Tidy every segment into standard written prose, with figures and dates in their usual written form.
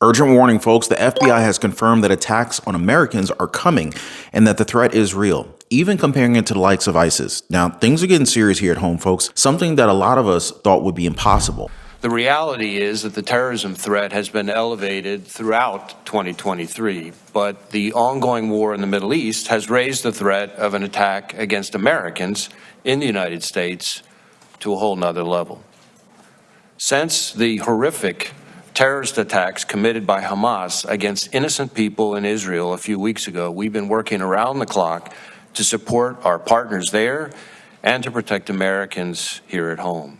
Urgent warning, folks. The FBI has confirmed that attacks on Americans are coming and that the threat is real, even comparing it to the likes of ISIS. Now, things are getting serious here at home, folks, something that a lot of us thought would be impossible. The reality is that the terrorism threat has been elevated throughout 2023, but the ongoing war in the Middle East has raised the threat of an attack against Americans in the United States to a whole nother level. Since the horrific terrorist attacks committed by Hamas against innocent people in Israel a few weeks ago, we've been working around the clock to support our partners there and to protect Americans here at home.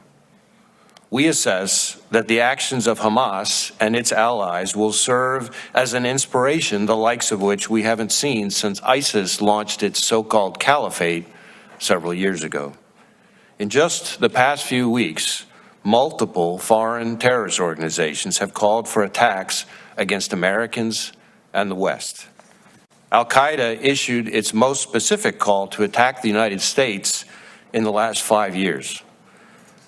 We assess that the actions of Hamas and its allies will serve as an inspiration, the likes of which we haven't seen since ISIS launched its so-called caliphate several years ago. In just the past few weeks, multiple foreign terrorist organizations have called for attacks against Americans and the West. Al-Qaeda issued its most specific call to attack the United States in the last 5 years.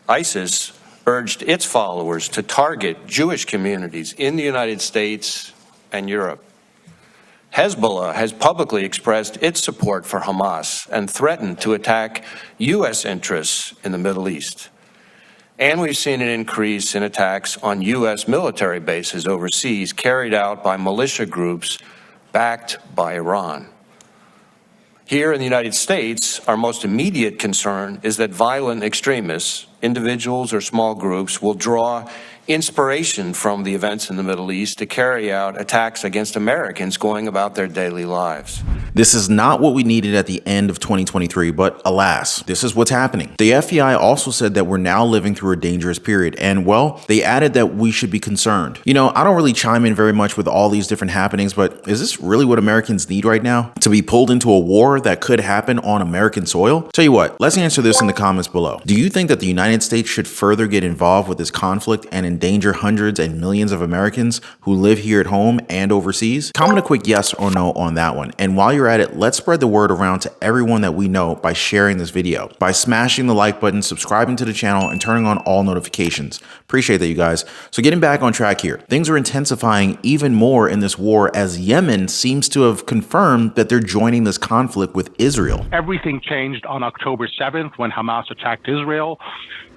ISIS urged its followers to target Jewish communities in the United States and Europe. Hezbollah has publicly expressed its support for Hamas and threatened to attack U.S. interests in the Middle East. And we've seen an increase in attacks on U.S. military bases overseas carried out by militia groups backed by Iran. Here in the United States, our most immediate concern is that violent extremists, individuals or small groups, will draw inspiration from the events in the Middle East to carry out attacks against Americans going about their daily lives. This is not what we needed at the end of 2023, but alas, this is what's happening. The FBI also said that we're now living through a dangerous period, and well, they added that we should be concerned. You know, I don't really chime in very much with all these different happenings, but is this really what Americans need right now? To be pulled into a war that could happen on American soil? Tell you what, let's answer this in the comments below. Do you think that the United States should further get involved with this conflict and endanger hundreds and millions of Americans who live here at home and overseas? Comment a quick yes or no on that one. And while you're at it, let's spread the word around to everyone that we know by sharing this video, by smashing the like button, subscribing to the channel, and turning on all notifications. Appreciate that, you guys. So getting back on track here, things are intensifying even more in this war as Yemen seems to have confirmed that they're joining this conflict with Israel. Everything changed on October 7th when Hamas attacked Israel.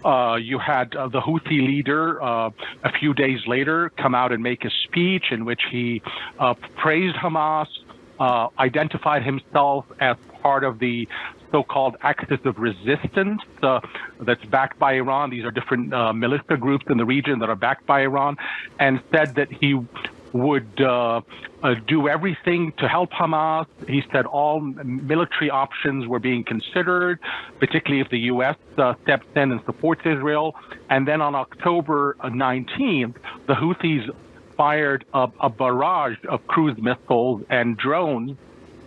You had the Houthi leader a few days later come out and make a speech in which he praised Hamas, identified himself as part of the so-called axis of resistance that's backed by Iran. These are different militia groups in the region that are backed by Iran, and said that he would do everything to help Hamas. He said all military options were being considered, particularly if the U.S. Steps in and supports Israel. And then on October 19th, the Houthis fired a barrage of cruise missiles and drones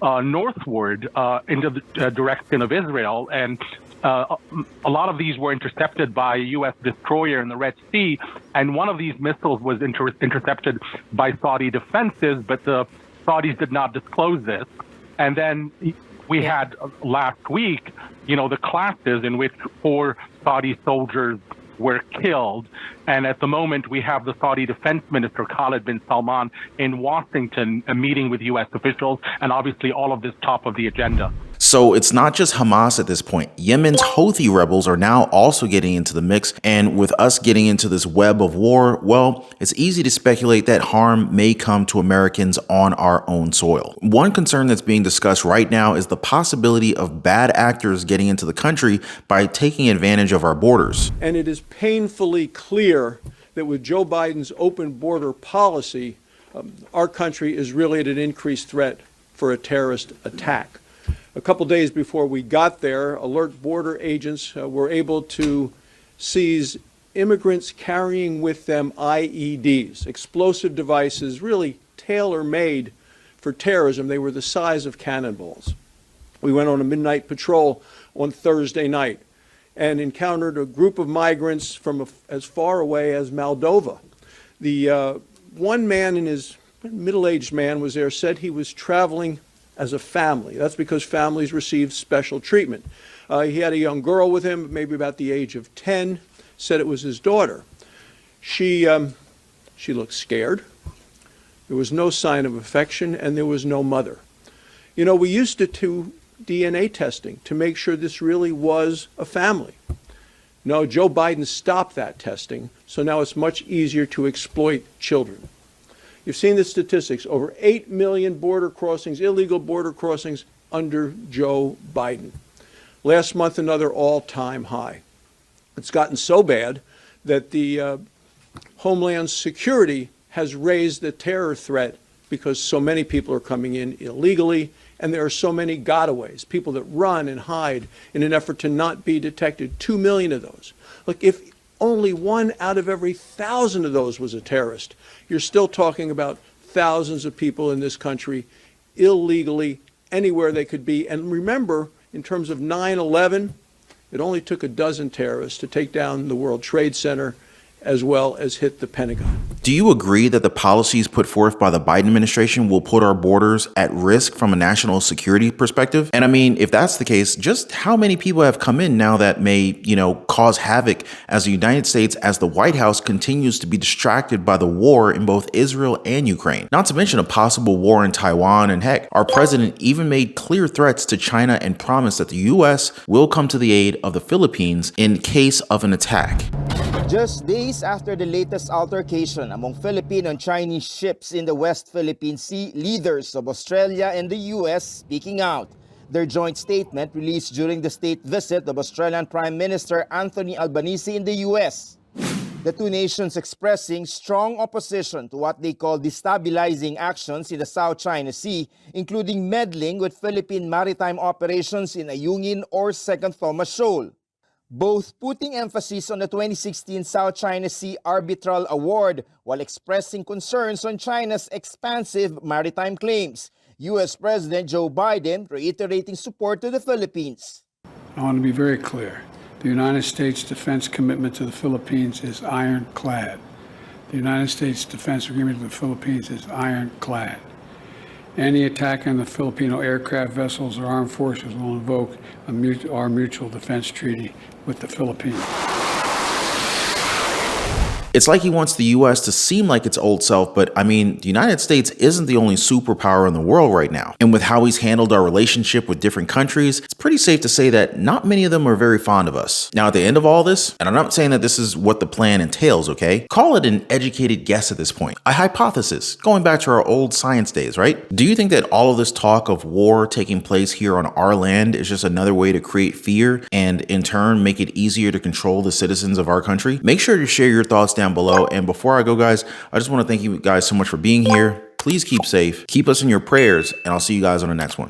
northward into the direction of Israel. And a lot of these were intercepted by a U.S. destroyer in the Red Sea, and one of these missiles was intercepted by Saudi defenses, but the Saudis did not disclose this. And then we had last week, the clashes in which 4 Saudi soldiers were killed. And at the moment, we have the Saudi Defense Minister, Khalid bin Salman, in Washington, meeting with U.S. officials, and obviously all of this top of the agenda. So it's not just Hamas at this point. Yemen's Houthi rebels are now also getting into the mix. And with us getting into this web of war, well, it's easy to speculate that harm may come to Americans on our own soil. One concern that's being discussed right now is the possibility of bad actors getting into the country by taking advantage of our borders. And it is painfully clear that with Joe Biden's open border policy, our country is really at an increased threat for a terrorist attack. A couple days before we got there, alert border agents were able to seize immigrants carrying with them IEDs, explosive devices really tailor-made for terrorism. They were the size of cannonballs. We went on a midnight patrol on Thursday night and encountered a group of migrants from as far away as Moldova. The one man, in his middle-aged man, was there, said he was traveling as a family. That's because families receive special treatment. He had a young girl with him, maybe about the age of 10, said it was his daughter. She looked scared. There was no sign of affection, and there was no mother. You know, we used to do DNA testing to make sure this really was a family. No, Joe Biden stopped that testing, so now it's much easier to exploit children. You've seen the statistics, over 8 million border crossings, illegal border crossings under Joe Biden. Last month, another all-time high. It's gotten so bad that the Homeland Security has raised the terror threat because so many people are coming in illegally, and there are so many gotaways, people that run and hide in an effort to not be detected. 2 million of those. Look, if only 1 out of every 1,000 of those was a terrorist, you're still talking about thousands of people in this country illegally anywhere they could be. And remember, in terms of 9/11, it only took a dozen terrorists to take down the World Trade Center as well as hit the Pentagon. Do you agree that the policies put forth by the Biden administration will put our borders at risk from a national security perspective? And I mean, if that's the case, just how many people have come in now that may, cause havoc as the United States, as the White House continues to be distracted by the war in both Israel and Ukraine? Not to mention a possible war in Taiwan, and heck, our president even made clear threats to China and promised that the U.S. will come to the aid of the Philippines in case of an attack. Just days after the latest altercation among Filipino and Chinese ships in the West Philippine Sea, leaders of Australia and the U.S. speaking out. Their joint statement released during the state visit of Australian Prime Minister Anthony Albanese in the U.S. The two nations expressing strong opposition to what they call destabilizing actions in the South China Sea, including meddling with Philippine maritime operations in Ayungin or Second Thomas Shoal. Both putting emphasis on the 2016 South China Sea Arbitral Award while expressing concerns on China's expansive maritime claims. U.S. President Joe Biden reiterating support to the Philippines. I want to be very clear. The United States defense commitment to the Philippines is ironclad. The United States defense agreement with the Philippines is ironclad. Any attack on the Filipino aircraft vessels or armed forces will invoke our mutual defense treaty with the Philippines. It's like he wants the U.S. to seem like its old self, but I mean, the United States isn't the only superpower in the world right now. And with how he's handled our relationship with different countries, it's pretty safe to say that not many of them are very fond of us. Now, at the end of all this, and I'm not saying that this is what the plan entails, okay? Call it an educated guess at this point. A hypothesis, going back to our old science days, right? Do you think that all of this talk of war taking place here on our land is just another way to create fear and in turn make it easier to control the citizens of our country? Make sure to share your thoughts down below. And before I go, guys, I just want to thank you guys so much for being here. Please keep safe, keep us in your prayers, and I'll see you guys on the next one.